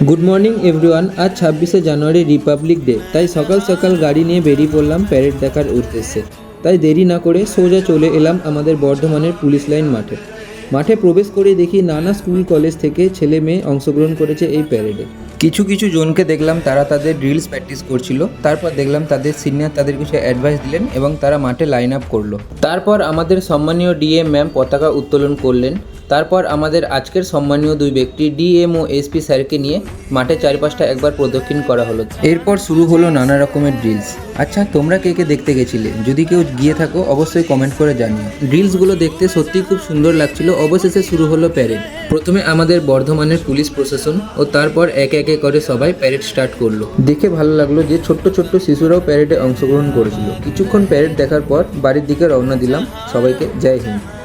Good morning everyone. আজ 26শে জানুয়ারি Republic day, তাই সকাল সকাল গাড়ি নিয়ে বেরিয়ে পড়লাম প্যারেড দেখার উদ্দেশ্যে। তাই দেরি না করে সোজা চলে এলাম আমাদের বর্ধমানের পুলিশ লাইন মাঠে। মাঠে প্রবেশ করে দেখি নানা স্কুল কলেজ থেকে ছেলে মেয়ে অংশগ্রহণ করেছে এই প্যারেডে। কিছু কিছু জনকে দেখলাম তারা তাদের ড্রিলস প্র্যাকটিস করছিল। তারপর দেখলাম তাদের সিনিয়র তাদের কিছু অ্যাডভাইস দিলেন এবং তারা মাঠে লাইন আপ করলো। তারপর আমাদের সম্মানীয় ডিএম ম্যাম পতাকা উত্তোলন করলেন। তারপর আমাদের আজকের সম্মানীয় দুই ব্যক্তি ডিএম ও এসপি স্যারকে নিয়ে মাঠে চারপাশটা একবার প্রদক্ষিণ করা হলো। এরপর শুরু হলো নানা রকমের ড্রিলস। আচ্ছা, তোমরা কে কে দেখতে গেছিলে? যদি কেউ গিয়ে থাকো অবশ্যই কমেন্ট করে জানিও। ড্রিলসগুলো দেখতে সত্যিই খুব সুন্দর লাগছিল। অবশেষে শুরু হলো প্যারেড। প্রথমে আমাদের বর্ধমানের পুলিশ প্রশাসন ও তারপর একে একে করে সবাই প্যারেড স্টার্ট করলো। দেখে ভালো লাগলো যে ছোট্ট ছোট্ট শিশুরাও প্যারেডে অংশগ্রহণ করেছিল। কিছুক্ষণ প্যারেড দেখার পর বাড়ির দিকে রওনা দিলাম। সবাইকে জয় হিন্দ।